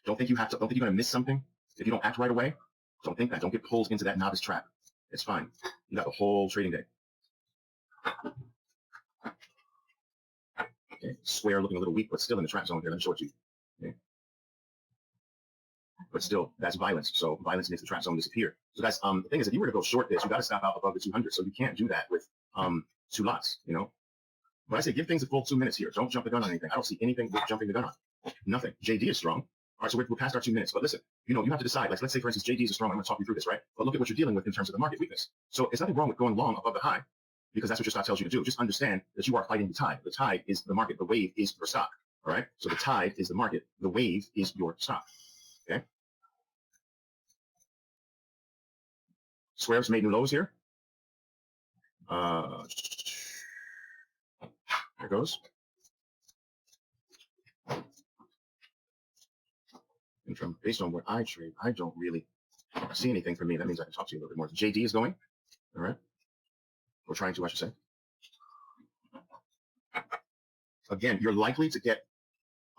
Don't think you have to. Don't think you're going to miss something if you don't act right away. Don't think that. Don't get pulled into that novice trap. It's fine. You got the whole trading day. Okay. Square looking a little weak, but still in the trap zone here. Let me show it to you. Okay. But still, that's violence. So violence makes the trap zone disappear. So that's the thing is, if you were to go short this, you got to stop out above the 200. So you can't do that with 2 lots. You know. But I say give things a full 2 minutes here. Don't jump the gun on anything. I don't see anything with jumping the gun on. Nothing. JD is strong. All right, so we're past our 2 minutes. But listen, you have to decide. Like, let's say, for instance, JD is strong. I'm going to talk you through this, right? But look at what you're dealing with in terms of the market weakness. So it's nothing wrong with going long above the high because that's what your stock tells you to do. Just understand that you are fighting the tide. The tide is the market. The wave is your stock. All right? So the tide is the market. The wave is your stock. Okay? Squares made new lows here. There it goes. And from based on what I trade, I don't really see anything for me. That means I can talk to you a little bit more. JD is going. All right. We're trying to, I should say. Again, you're likely to get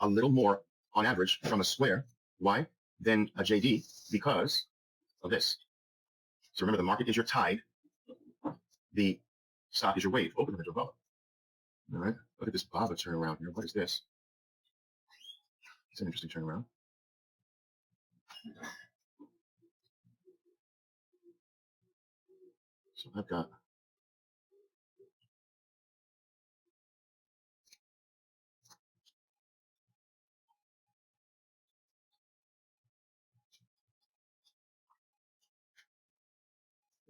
a little more on average from a square. Why? Than a JD because of this. So remember, the market is your tide. The stock is your wave. Open the umbrella. All right. Look at this BABA turnaround here. What is this? It's an interesting turnaround. So I've got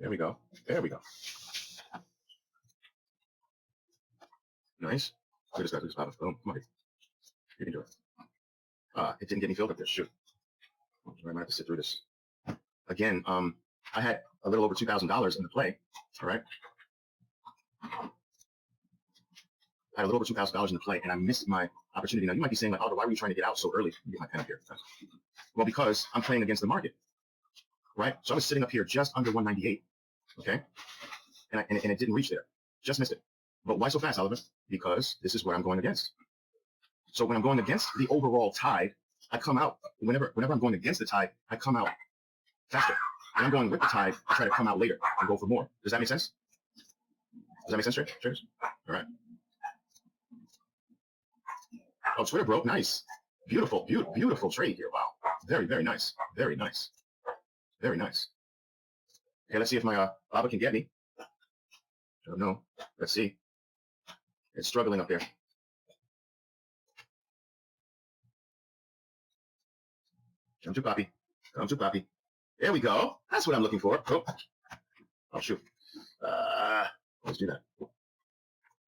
there we go. There we go. Nice. Look at this guy. Look at this BABA. Boom. Come on. You can do it. It didn't get me filled up there. Shoot. I might have to sit through this. Again, I had a little over $2,000 in the play. All right. I had a little over $2,000 in the play, and I missed my opportunity. Now, you might be saying, like, Oliver, why were you trying to get out so early? Let me get my pen up here. Well, because I'm playing against the market, right? So I was sitting up here just under 198, okay? And it didn't reach there. Just missed it. But why so fast, Oliver? Because this is where I'm going against. So when I'm going against the overall tide, I come out, whenever I'm going against the tide, I come out faster. When I'm going with the tide, I try to come out later and go for more. Does that make sense? Does that make sense, traders? All right. Oh, Twitter broke. Nice. Beautiful, beautiful trade here. Wow. Very, very nice. Very nice. Very nice. Okay, let's see if my BABA can get me. I don't know. Let's see. It's struggling up there. Come to copy. Come to copy. There we go. That's what I'm looking for. Oh shoot. Let's do that.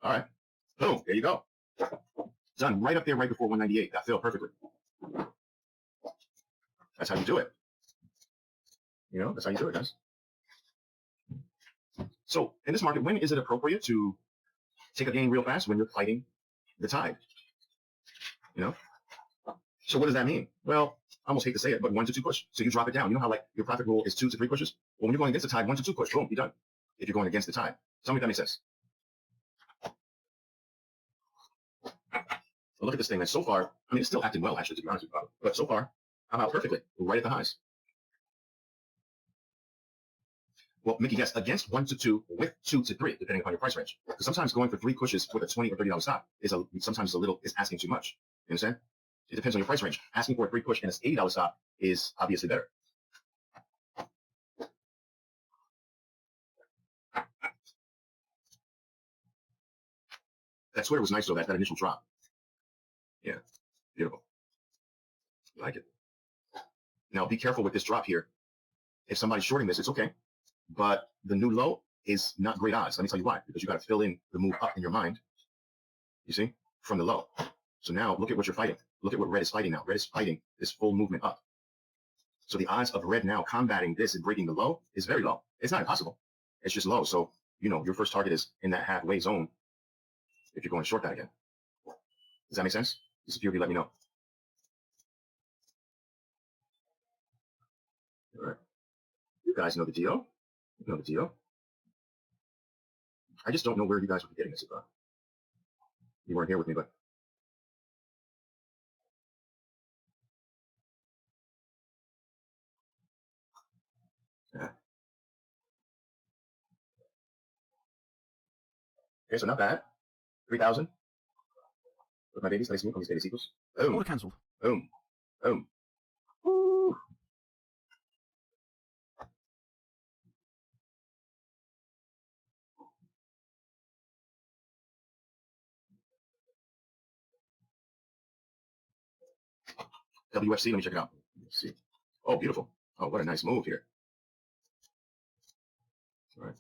All right. Boom. There you go. Done. Right up there, right before 198. That filled perfectly. That's how you do it. You know, that's how you do it, guys. So in this market, when is it appropriate to take a gain real fast? When you're fighting the tide. You know? So what does that mean? Well, I almost hate to say it, but 1 to 2 push. So you drop it down. You know how like your profit rule is 2 to 3 pushes? Well, when you're going against the tide, 1 to 2 push. Boom, you're done. If you're going against the tide. Tell me if that makes sense. So look at this thing. And so far, I mean, it's still acting well, actually, to be honest with you. But so far, I'm out perfectly. Right at the highs. Well, Mickey, yes, against 1 to 2 with 2 to 3, depending upon your price range. Because sometimes going for 3 pushes with a $20 or $30 stop is sometimes is asking too much. You understand? It depends on your price range. Asking for a 3 push and an $80 stop is obviously better. That Twitter was nice though, that initial drop. Yeah, beautiful. I like it. Now be careful with this drop here. If somebody's shorting this, it's okay. But the new low is not great odds. Let me tell you why. Because you got to fill in the move up in your mind. You see? From the low. So now look at what you're fighting. Look at what red is fighting now. Red is fighting this full movement up. So the odds of red now combating this and breaking the low is very low. It's not impossible. It's just low. So, you know, your first target is in that halfway zone if you're going to short that again. Does that make sense? Just a few of you let me know. All right. You guys know the deal. You know the deal. I just don't know where you guys were getting this about. You weren't here with me, but Yeah. Okay, so not bad. 3,000. With my babies, let me see. Con mis bebecitos. Boom. Order cancelled. Boom. Boom. Woo. WFC, let me check it out. Let's see. Oh, beautiful. Oh, what a nice move here. All right.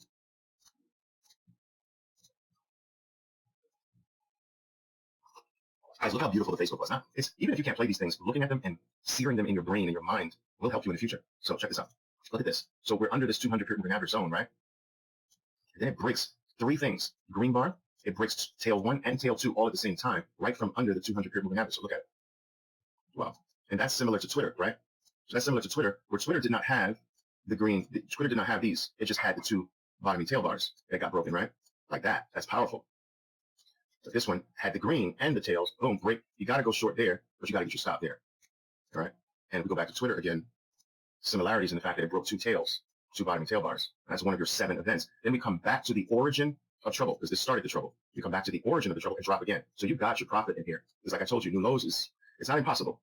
Guys, look how beautiful the Facebook was. Now, it's even if you can't play these things, looking at them and searing them in your brain and your mind will help you in the future. So check this out. Look at this. So we're under this 200 period moving average zone, right? And then it breaks three things. Green bar, it breaks tail 1 and tail 2 all at the same time, right from under the 200 period moving average. So look at it. Wow. And that's similar to Twitter, right? So that's similar to Twitter, where Twitter did not have the green. Twitter did not have these. It just had the two bottoming tail bars that got broken, right? Like that. That's powerful. But this one had the green and the tails. Boom, break. You got to go short there, but you got to get your stop there. All right. And if we go back to Twitter again, similarities in the fact that it broke two tails, two bottoming tail bars. That's one of your 7 events. Then we come back to the origin of trouble because this started the trouble. You come back to the origin of the trouble and drop again. So you've got your profit in here. Because like I told you, new lows it's not impossible,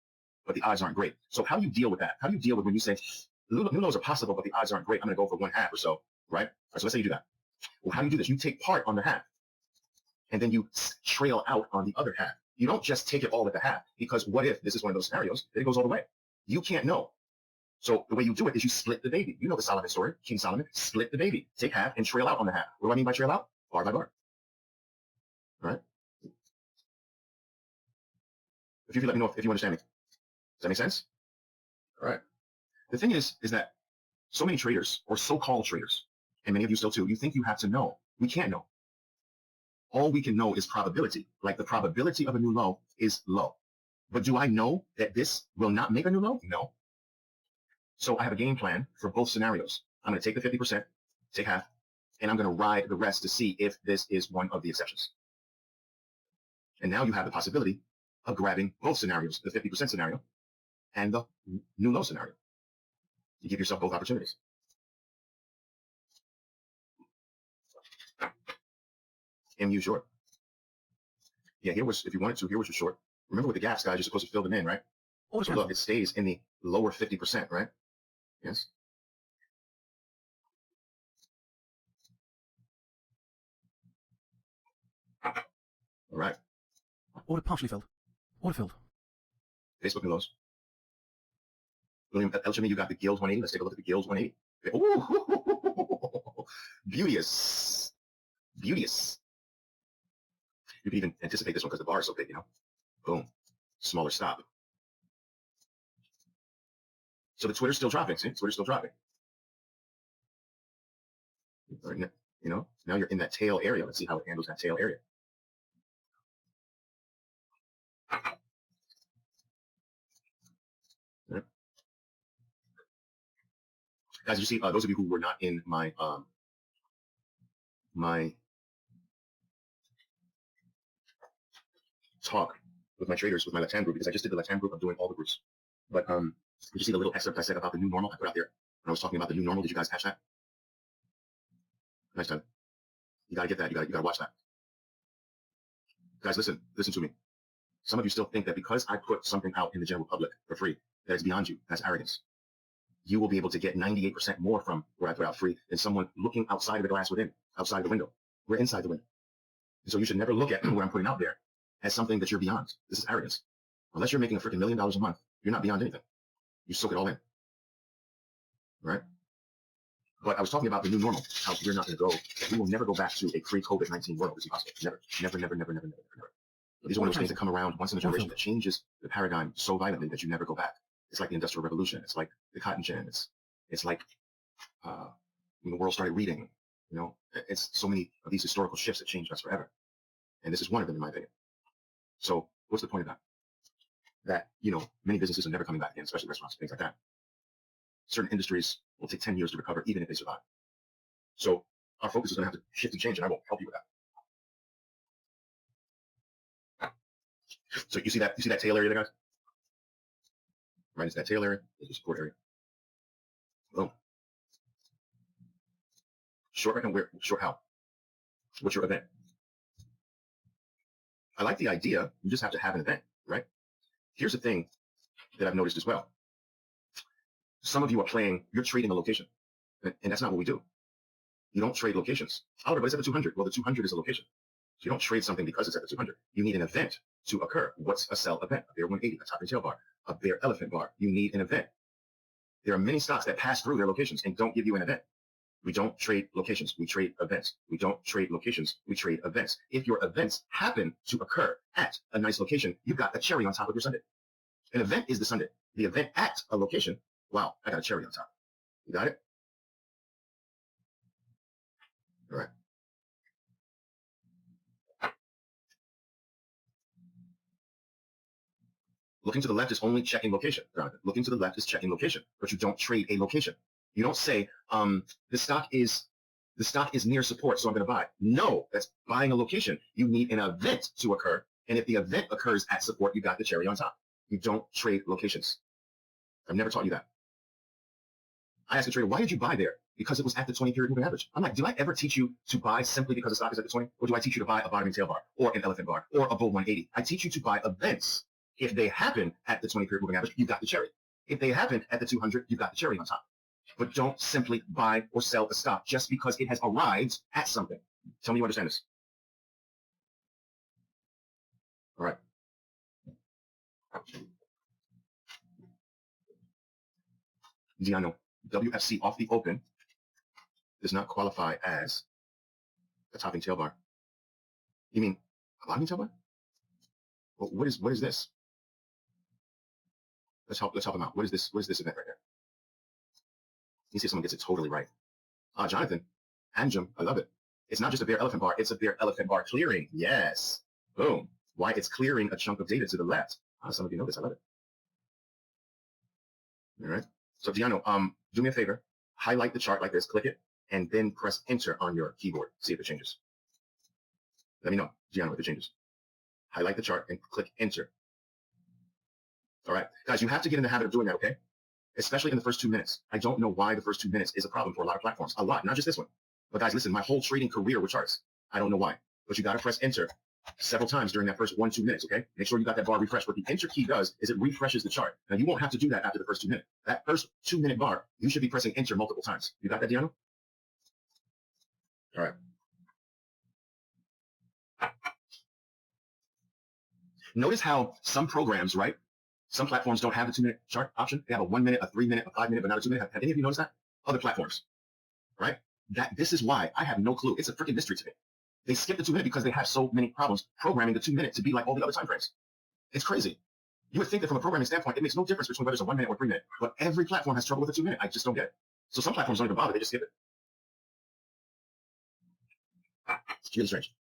but the odds aren't great. So how do you deal with that? How do you deal with when you say new lows are possible, but the odds aren't great? I'm going to go for 1/2 or so, right? So let's say you do that. Well, how do you do this? You take part on the half, and then you trail out on the other half. You don't just take it all at the half, because what if this is one of those scenarios that it goes all the way? You can't know. So the way you do it is you split the baby. You know the Solomon story. King Solomon split the baby. Take half and trail out on the half. What do I mean by trail out? Bar by bar. All right? If you could let me know if you understand me. Does that make sense? All right. The thing is that so many traders, or so-called traders, and many of you still too, you think you have to know. We can't know. All we can know is probability. Like the probability of a new low is low. But do I know that this will not make a new low? No. So I have a game plan for both scenarios. I'm going to take the 50%, take half, and I'm going to ride the rest to see if this is one of the exceptions. And now you have the possibility of grabbing both scenarios, the 50% scenario and the new low scenario. You give yourself both opportunities. MU short. Yeah, here was, if you wanted to, here was your short. Remember with the gaps, guys, you're supposed to fill them in, right? So look, it stays in the lower 50%, right? Yes. All right. Order partially filled. Order filled. Facebook new lows. William Elchemy, you got the Guild 180. Let's take a look at the Guild 180. Ooh, beauteous. Beauteous. You can even anticipate this one because the bar is so big, you know? Boom. Smaller stop. So the Twitter's still dropping. See, Twitter's still dropping. You know, now you're in that tail area. Let's see how it handles that tail area. Right. Guys, you see, those of you who were not in my my talk with my traders, with my Latam group, because I just did the Latam group. I'm doing all the groups. But did you see the little excerpt I said about the new normal I put out there when I was talking about the new normal? Did you guys catch that? Nice time. You gotta get that. You gotta watch that. Guys, listen to me. Some of you still think that because I put something out in the general public for free, that it's beyond you. That's arrogance. You will be able to get 98% more from what I put out free than someone looking outside of the glass within, outside the window. We're inside the window. And so you should never look at what I'm putting out there as something that you're beyond. This is arrogance. Unless you're making a freaking $1 million a month, you're not beyond anything. You soak it all in. Right? But I was talking about the new normal, how we're not going to go, we will never go back to a pre-COVID-19 world. It's impossible. Never. But these are one of those things that come around once in a generation that changes the paradigm so violently that you never go back. It's like the Industrial Revolution. It's like the Cotton Gin. It's like when the world started reading. You know, it's so many of these historical shifts that changed us forever. And this is one of them, in my opinion. So what's the point of that? That, you know, many businesses are never coming back again, especially restaurants, things like that. Certain industries will take 10 years to recover, even if they survive. So our focus is going to have to shift and change, and I will help you with that. So you see that tail area there, guys? Right, it's that tail area, it's the support area. Boom. Short right now, where? Short how? What's your event? I like the idea. You just have to have an event, right? Here's the thing that I've noticed as well. Some of you are playing, you're trading a location, and that's not what we do. You don't trade locations. Oh, but it's at the 200. Well, the 200 is a location. So you don't trade something because it's at the 200. You need an event to occur. What's a sell event? A bear 180, a top and tail bar, a bear elephant bar. You need an event. There are many stocks that pass through their locations and don't give you an event. We don't trade locations. We trade events. We don't trade locations. We trade events. If your events happen to occur at a nice location, you've got a cherry on top of your sundae. An event is the sundae. The event at a location, wow, I got a cherry on top. You got it? All right. Looking to the left is only checking location, Jonathan. Looking to the left is checking location, but you don't trade a location. You don't say, the stock is near support, so I'm going to buy. No, that's buying a location. You need an event to occur, and if the event occurs at support, you got the cherry on top. You don't trade locations. I've never taught you that. I asked the trader, why did you buy there? Because it was at the 20-period moving average. I'm like, do I ever teach you to buy simply because the stock is at the 20? Or do I teach you to buy a bottoming tail bar, or an elephant bar, or a bull 180? I teach you to buy events. If they happen at the 20-period moving average, you got the cherry. If they happen at the 200, you got the cherry on top. But don't simply buy or sell a stock just because it has arrived at something. Tell me you understand this. All right. Diano, WFC off the open does not qualify as a topping tail bar. You mean a bottoming tail bar? Well, what is this? Let's help him out. What is this event right here? You see if someone gets it totally right. Jonathan, Anjum, I love it. It's not just a bear elephant bar, it's a bear elephant bar clearing. Yes. Boom. Why? It's clearing a chunk of data to the left. Some of you know this, I love it. All right. So Giano, do me a favor, highlight the chart like this, click it, and then press enter on your keyboard. See if it changes. Let me know, Giano, if it changes. Highlight the chart and click enter. All right, guys, you have to get in the habit of doing that, okay? Especially in the first 2 minutes. I don't know why the first 2 minutes is a problem for a lot of platforms. A lot, not just this one. But guys, listen, my whole trading career with charts. I don't know why, but you got to press enter several times during that first 1-2 minutes, okay? Make sure you got that bar refreshed. What the enter key does is it refreshes the chart. Now, you won't have to do that after the first 2 minutes. That first 2-minute bar, you should be pressing enter multiple times. You got that, Diano? All right. Notice how some programs, right? Some platforms don't have the 2-minute chart option. They have a 1 minute, a 3 minute, a 5 minute, but not a 2 minute. Have any of you noticed that? Other platforms, right? This is why I have no clue. It's a freaking mystery to me. They skip the 2 minute because they have so many problems programming the 2 minute to be like all the other time frames. It's crazy. You would think that from a programming standpoint, it makes no difference between whether it's a 1 minute or 3 minute, but every platform has trouble with the 2 minute. I just don't get it. So some platforms don't even bother. They just skip it. It's really strange.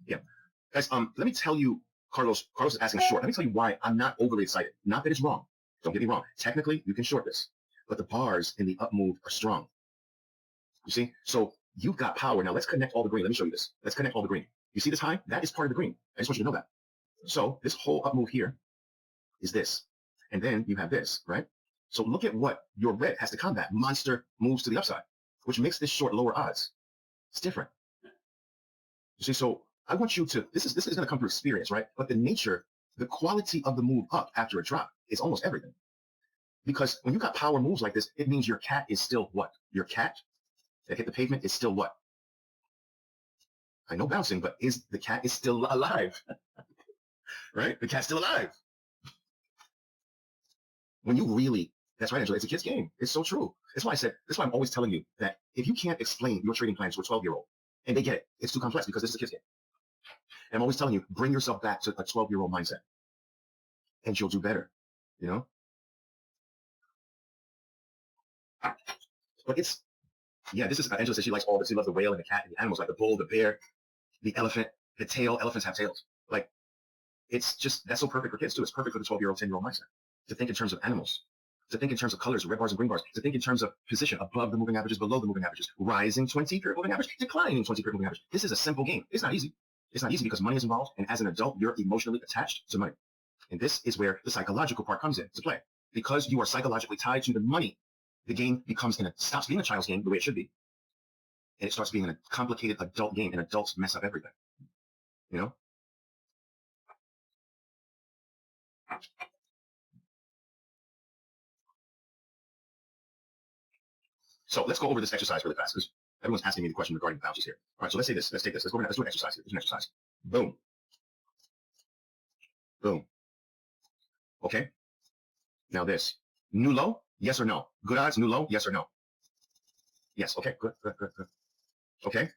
Yeah. Guys, let me tell you, Carlos is asking short. Let me tell you why I'm not overly excited. Not that it's wrong. Don't get me wrong. Technically, you can short this, but the bars in the up move are strong. You see? So you've got power. Now let's connect all the green. Let me show you this. Let's connect all the green. You see this high? That is part of the green. I just want you to know that. So this whole up move here is this. And then you have this, right? So look at what your red has to combat. Monster moves to the upside, which makes this short lower odds. It's different. You see, so I want you to, this is going to come through experience, right? But the nature, the quality of the move up after a drop is almost everything. Because when you got power moves like this, it means your cat is still what? Your cat that hit the pavement is still what? I know bouncing, but the cat is still alive, right? The cat's still alive. When you really, that's right, Angela, it's a kid's game. It's so true. That's why I'm always telling you that if you can't explain your trading plans to a 12-year-old, and they get it, it's too complex because this is a kid's game. And I'm always telling you, bring yourself back to a 12-year-old mindset and you'll do better, you know? But it's, yeah, this is, Angela says she likes all this. She loves the whale and the cat and the animals, like the bull, the bear, the elephant, the tail. Elephants have tails. Like, it's just, that's so perfect for kids too. It's perfect for the 12-year-old, 10-year-old mindset to think in terms of animals, to think in terms of colors, red bars and green bars, to think in terms of position above the moving averages, below the moving averages, rising 20-period moving average, declining 20-period moving average. This is a simple game. It's not easy. It's not easy because money is involved. And as an adult, you're emotionally attached to money. And this is where the psychological part comes in to play. because you are psychologically tied to the money, the game stops being a child's game the way it should be, and it starts being a complicated adult game, and adults mess up everything. You know? So let's go over this exercise really fast because everyone's asking me the question regarding the bounces here. All right, so let's say this. Let's take this. Let's do an exercise here. Let's do an exercise. Boom. Boom. Okay. Now this. New low? Yes or no? Good odds, new low? Yes or no? Yes. Okay. Good. Good. Good. Good. Okay.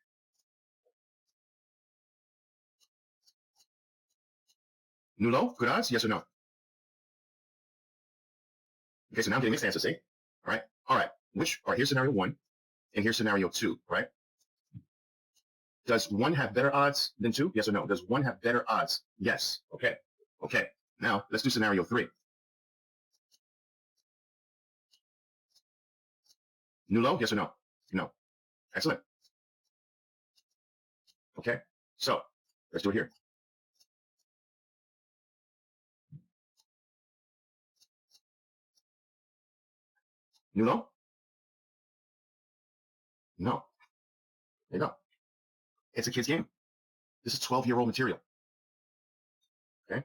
New low? Good odds? Yes or no? Okay. So now I'm getting mixed answers. See? All right. All right. All right. Here's scenario 1, and here's scenario 2. Right? Does 1 have better odds than 2? Yes or no? Does 1 have better odds? Yes. Okay. Okay. Now let's do scenario 3. New low? Yes or no? No. Excellent. Okay. So let's do it here. New low? No. There you go. It's a kid's game. This is 12-year-old material. Okay.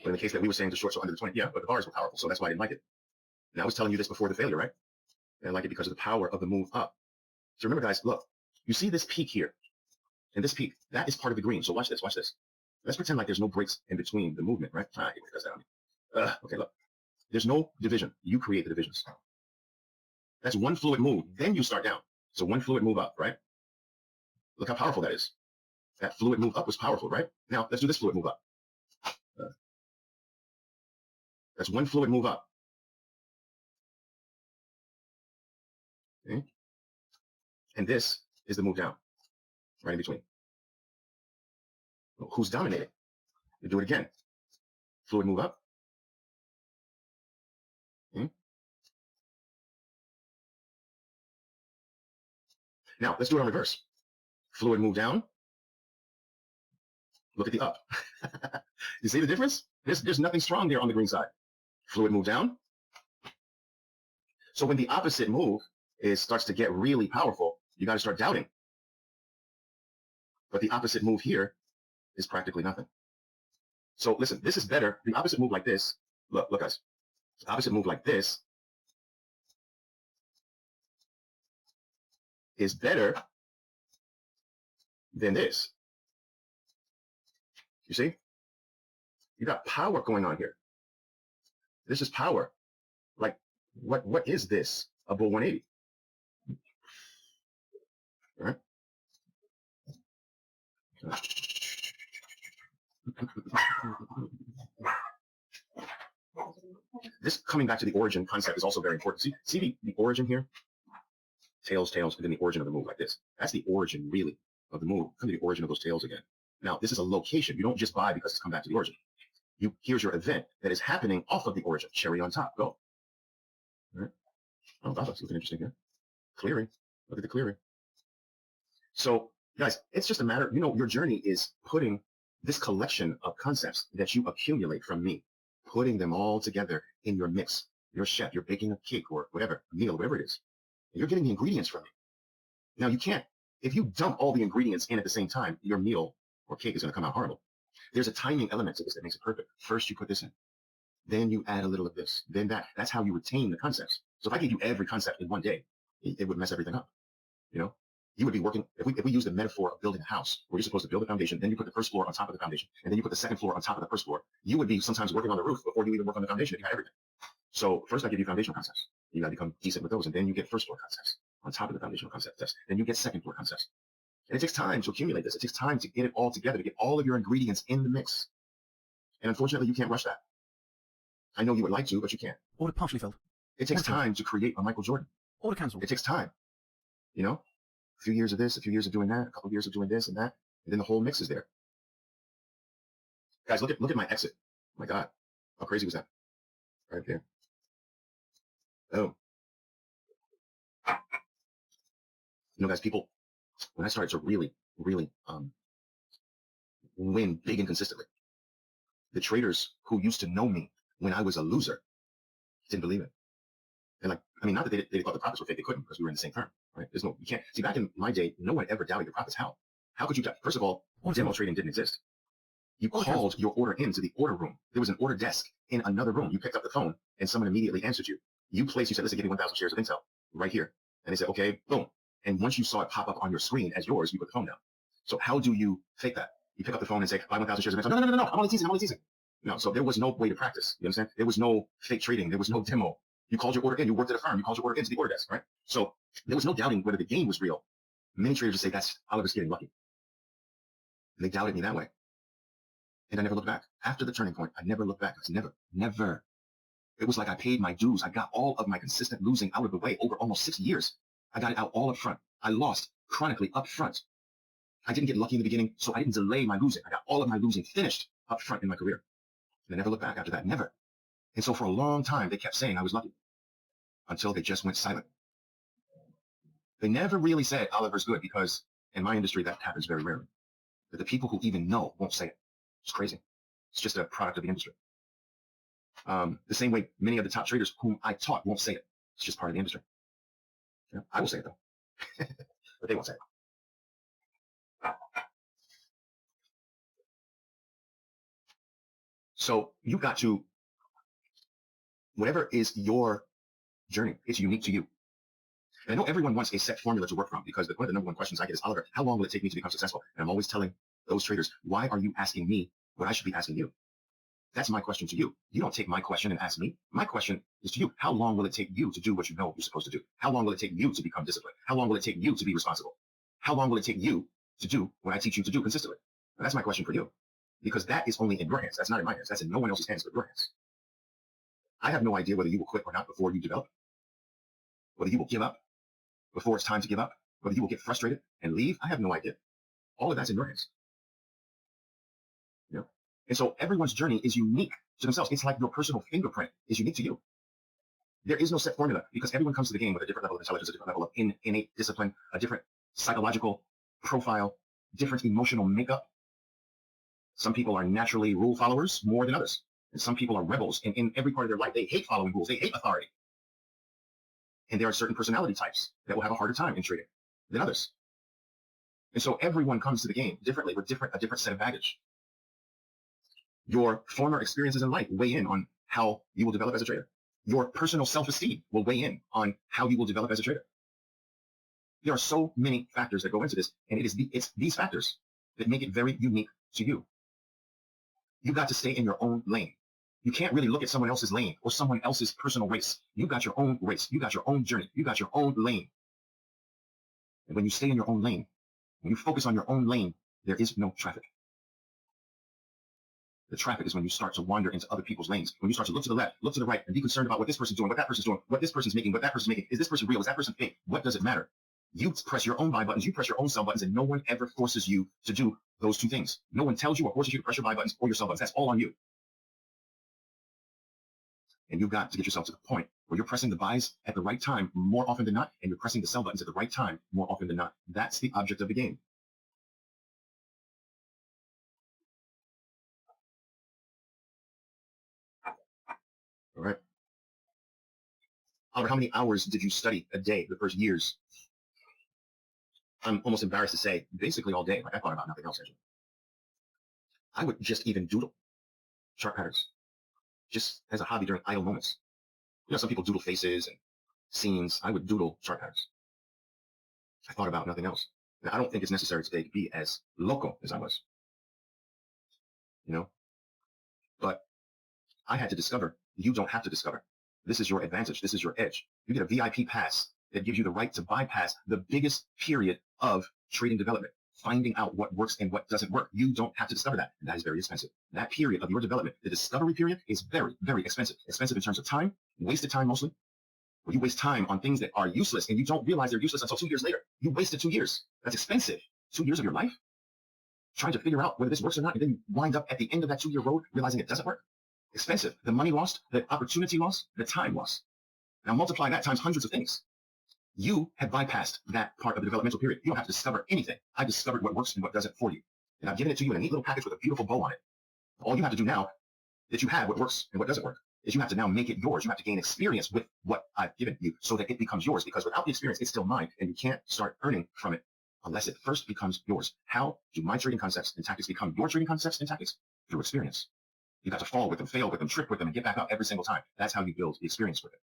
But in the case that we were saying the shorts are under the 20, yeah, but the bars were powerful, so that's why I didn't like it. And I was telling you this before the failure, right? I didn't like it because of the power of the move up. So remember, guys, look, you see this peak here, and this peak, that is part of the green. So watch this, watch this. Let's pretend like there's no breaks in between the movement, right? Ah, it does that on me. Okay, look. There's no division. You create the divisions. That's one fluid move. Then you start down. So one fluid move up, right? Look how powerful that is. That fluid move up was powerful, right? Now, let's do this fluid move up. That's one fluid move up. Okay? And this is the move down, right in between. Well, who's dominating? You do it again. Fluid move up. Okay? Now, let's do it on reverse. Fluid move down. Look at the up. You see the difference? There's nothing strong there on the green side. Fluid move down. So when the opposite move starts to get really powerful, you got to start doubting. But the opposite move here is practically nothing. So listen, this is better. The opposite move like this, look guys, the opposite move like this is better than this. You see? You got power going on here. This is power. Like, what is this? A bull 180. All right? This coming back to the origin concept is also very important. See the origin here? Tails, and then the origin of the move like this. That's the origin, really, of the move. Come to the origin of those tails again. Now, this is a location. You don't just buy because it's come back to the origin. Here's your event that is happening off of the origin. Cherry on top. Go. All right. Oh, wow, that's looking interesting here. Clearing. Look at the clearing. So, guys, it's just a matter, your journey is putting this collection of concepts that you accumulate from me, putting them all together in your mix. You're a chef, you're baking a cake or whatever, a meal, whatever it is. You're getting the ingredients from me. Now, you can't, if you dump all the ingredients in at the same time, your meal or cake is going to come out horrible. There's a timing element to this that makes it perfect. First, you put this in. Then you add a little of this. Then that. That's how you retain the concepts. So if I gave you every concept in one day, it would mess everything up. You would be working, if we use the metaphor of building a house, where you're supposed to build a foundation, then you put the first floor on top of the foundation, and then you put the second floor on top of the first floor, you would be sometimes working on the roof before you even work on the foundation if you had everything. So first I give you foundational concepts. You got to become decent with those, and then you get first floor concepts on top of the foundational concepts. Then you get second floor concepts. And it takes time to accumulate this. It takes time to get it all together, to get all of your ingredients in the mix. And unfortunately, you can't rush that. I know you would like to, but you can't. Order partially filled. It takes time to create a Michael Jordan. Order cancelled. It takes time. A few years of this, a few years of doing that, a couple of years of doing this and that, and then the whole mix is there. Guys, look at my exit. Oh my God, how crazy was that? Right there. Oh. Guys, people, when I started to really win big and consistently. The traders who used to know me when I was a loser didn't believe it. And like, I mean, not that they thought the profits were fake, they couldn't because we were in the same firm, right? There's no, you can't, see, back in my day, no one ever doubted your profits. How? How could you doubt? First of all, demo trading didn't exist. You called your order into the order room. There was an order desk in another room. You picked up the phone and someone immediately answered you. You said, listen, give me 1,000 shares of Intel right here. And they said, okay, boom. And once you saw it pop up on your screen as yours, you put the phone down. So how do you fake that? You pick up the phone and say, buy 1,000 shares of Intel. No, I'm only teasing. No, so there was no way to practice. You understand? There was no fake trading. There was no demo. You called your order in. You worked at a firm. You called your order into the order desk, right? So there was no doubting whether the game was real. Many traders just say, that's Oliver's getting lucky. And they doubted me that way. And I never looked back. After the turning point, I never looked back. I was never. It was like I paid my dues. I got all of my consistent losing out of the way over almost 6 years. I got it out all up front. I lost chronically up front. I didn't get lucky in the beginning, so I didn't delay my losing. I got all of my losing finished up front in my career. And I never looked back after that, never. And so for a long time, they kept saying I was lucky until they just went silent. They never really said Oliver's good because in my industry, that happens very rarely. But the people who even know won't say it. It's crazy. It's just a product of the industry. The same way many of the top traders whom I taught won't say it. It's just part of the industry. Yeah, I will say it though, but they won't say it. So you got to, whatever is your journey, it's unique to you. And I know everyone wants a set formula to work from because one of the number one questions I get is, Oliver, how long will it take me to become successful? And I'm always telling those traders, why are you asking me what I should be asking you? That's my question to you. You don't take my question and ask me. My question is to you. How long will it take you to do what you know you're supposed to do? How long will it take you to become disciplined? How long will it take you to be responsible? How long will it take you to do what I teach you to do consistently? And that's my question for you, because that is only in your hands. That's not in my hands. That's in no one else's hands but your hands. I have no idea whether you will quit or not before you develop, whether you will give up before it's time to give up, whether you will get frustrated and leave. I have no idea. All of that's in your hands. You know? And so everyone's journey is unique to themselves. It's like your personal fingerprint is unique to you. There is no set formula because everyone comes to the game with a different level of intelligence, a different level of innate discipline, a different psychological profile, different emotional makeup. Some people are naturally rule followers more than others. And some people are rebels. And in every part of their life, they hate following rules. They hate authority. And there are certain personality types that will have a harder time in trading than others. And so everyone comes to the game differently with a different set of baggage. Your former experiences in life weigh in on how you will develop as a trader. Your personal self-esteem will weigh in on how you will develop as a trader. There are so many factors that go into this, and it's these factors that make it very unique to you. You got to stay in your own lane. You can't really look at someone else's lane or someone else's personal race. You got your own race. You got your own journey. You got your own lane. And when you stay in your own lane, when you focus on your own lane, there is no traffic. The traffic is when you start to wander into other people's lanes. When you start to look to the left, look to the right, and be concerned about what this person's doing, what that person's doing, what this person's making, what that person's making. Is this person real? Is that person fake? What does it matter? You press your own buy buttons, you press your own sell buttons, and no one ever forces you to do those two things. No one tells you or forces you to press your buy buttons or your sell buttons. That's all on you. And you've got to get yourself to the point where you're pressing the buys at the right time more often than not, and you're pressing the sell buttons at the right time more often than not. That's the object of the game. All right. Oliver, how many hours did you study a day the first years? I'm almost embarrassed to say basically all day. Like I thought about nothing else. Actually. I would just even doodle chart patterns just as a hobby during idle moments. You know, some people doodle faces and scenes. I would doodle chart patterns. I thought about nothing else. Now, I don't think it's necessary today to be as local as I was, you know, but I had to discover. You don't have to discover. This is your advantage. This is your edge. You get a VIP pass that gives you the right to bypass the biggest period of trading development, finding out what works and what doesn't work. You don't have to discover that. And that is very expensive. That period of your development, the discovery period, is very, very expensive. Expensive in terms of time, wasted time mostly. Where you waste time on things that are useless and you don't realize they're useless until 2 years later. You wasted 2 years. That's expensive. 2 years of your life trying to figure out whether this works or not, and then you wind up at the end of that 2-year road realizing it doesn't work. Expensive. The money lost, the opportunity lost, the time lost. Now multiply that times hundreds of things. You have bypassed that part of the developmental period. You don't have to discover anything. I discovered what works and what doesn't for you. And I've given it to you in a neat little package with a beautiful bow on it. All you have to do now that you have what works and what doesn't work is you have to now make it yours. You have to gain experience with what I've given you so that it becomes yours, because without the experience, it's still mine, and you can't start earning from it unless it first becomes yours. How do my trading concepts and tactics become your trading concepts and tactics? Through experience. You got to fall with them, fail with them, trip with them, and get back up every single time. That's how you build the experience with it.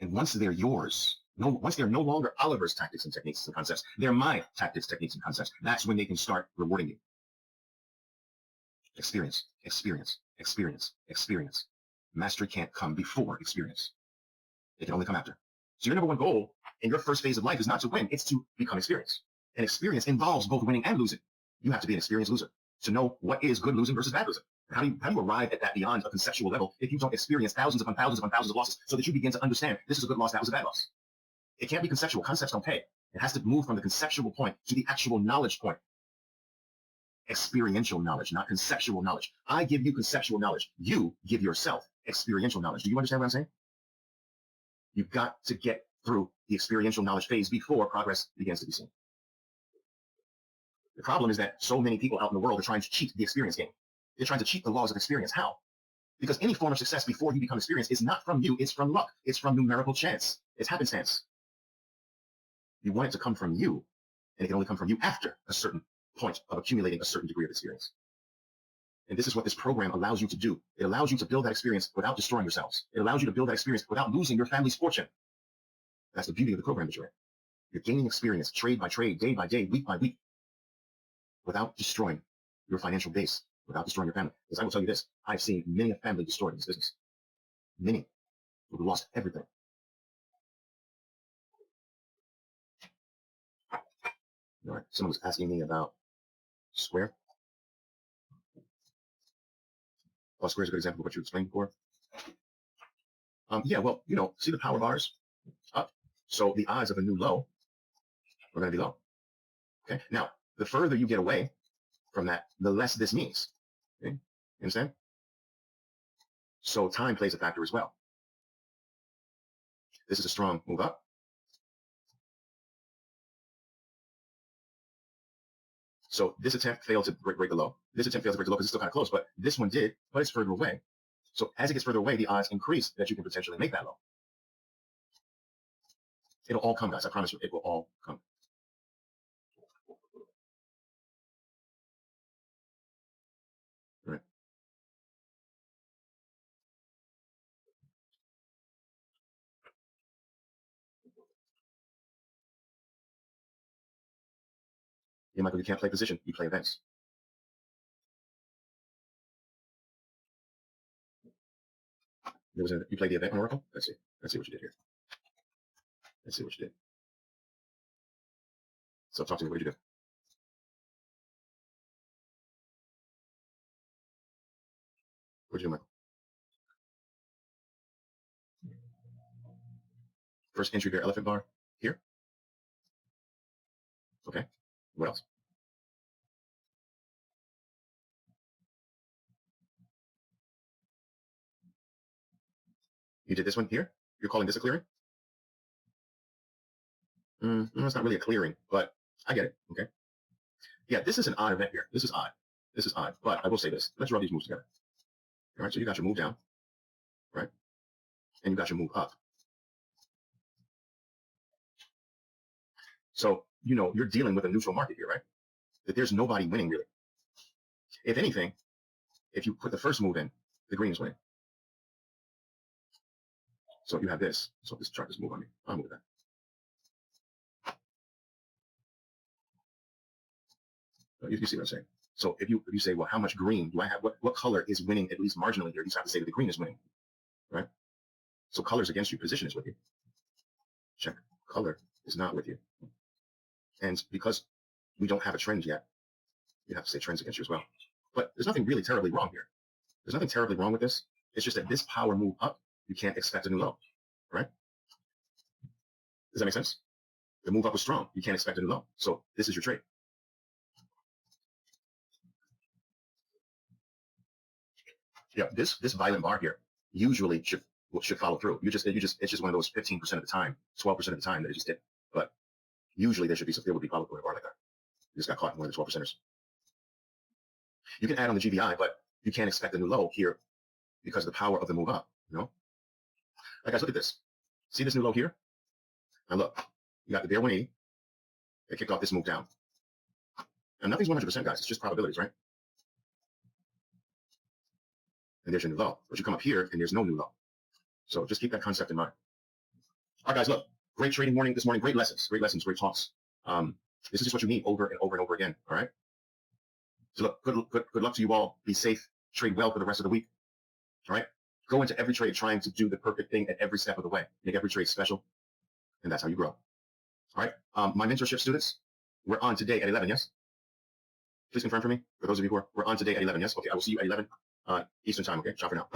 And once they're yours, once they're no longer Oliver's tactics and techniques and concepts, they're my tactics, techniques, and concepts. That's when they can start rewarding you. Experience, experience, experience, experience. Mastery can't come before experience. It can only come after. So your number one goal in your first phase of life is not to win, it's to become experienced. And experience involves both winning and losing. You have to be an experienced loser to know what is good losing versus bad losing. How do you arrive at that beyond a conceptual level if you don't experience thousands upon thousands upon thousands of losses so that you begin to understand this is a good loss, that was a bad loss? It can't be conceptual. Concepts don't pay. It has to move from the conceptual point to the actual knowledge point. Experiential knowledge, not conceptual knowledge. I give you conceptual knowledge. You give yourself experiential knowledge. Do you understand what I'm saying? You've got to get through the experiential knowledge phase before progress begins to be seen. The problem is that so many people out in the world are trying to cheat the experience game. They're trying to cheat the laws of experience. How? Because any form of success before you become experienced is not from you. It's from luck. It's from numerical chance. It's happenstance. You want it to come from you, and it can only come from you after a certain point of accumulating a certain degree of experience. And this is what this program allows you to do. It allows you to build that experience without destroying yourselves. It allows you to build that experience without losing your family's fortune. That's the beauty of the program that you're in. You're gaining experience trade by trade, day by day, week by week, without destroying your financial base, without destroying your family. Because I will tell you this, I've seen many a family destroyed in this business. Many who lost everything. All right, someone was asking me about Square. Oh, Square is a good example of what you explained before. Yeah, well, see the power bars up. So the odds of a new low are going to be low. Okay. Now, the further you get away from that, the less this means. Okay. You understand? So time plays a factor as well. This is a strong move up. So this attempt failed to break the low. This attempt failed to break the low because it's still kind of close, but this one did, but it's further away. So as it gets further away, the odds increase that you can potentially make that low. It'll all come, guys. I promise you, it will all come. All right. Yeah, Michael, you can't play position. You play events. You play the event on Oracle? Let's see. Let's see what you did here. Let's see what you did. So talk to me. What did you do? What did you do, Michael? First entry bear elephant bar here. Okay. What else? You did this one here? You're calling this a clearing? It's not really a clearing, but I get it. Okay. Yeah, this is an odd event here. This is odd. This is odd. But I will say this. Let's draw these moves together. All right. So you got your move down, right? And you got your move up. So, you're dealing with a neutral market here, right? That there's nobody winning really. If anything, if you put the first move in, the green is winning. So you have this. So this chart, this move on me. I'll move that. You see what I'm saying? So if you say, well, how much green do I have? What color is winning at least marginally here? You just have to say that the green is winning, right? So color's against you. Position is with you. Check. Color is not with you. And because we don't have a trend yet, you have to say trends against you as well. But there's nothing really terribly wrong here. There's nothing terribly wrong with this. It's just that this power move up, you can't expect a new low, right? Does that make sense? The move up was strong. You can't expect a new low. So this is your trade. Yeah, this violent bar here usually should follow through. It's just one of those 15% of the time, 12% of the time that it just did. But usually there would be follow through a bar like that. This got caught in one of the 12 percenters. You can add on the GVI, but you can't expect a new low here because of the power of the move up, you know? All right, guys, look at this. See this new low here? Now look, you got the bear 180. They kicked off this move down. And nothing's 100%, guys. It's just probabilities, right? And there's your new low. But you come up here, and there's no new low. So just keep that concept in mind. All right, guys, look. Great trading morning this morning. Great lessons, great talks. This is just what you need over and over and over again, all right? So look, good luck to you all. Be safe. Trade well for the rest of the week, all right? Go into every trade trying to do the perfect thing at every step of the way. Make every trade special, and that's how you grow. All right, my mentorship students, we're on today at 11, yes? Please confirm for me, for those of you who are, we're on today at 11, yes? Okay, I will see you at 11 Eastern time, okay? Ciao for now.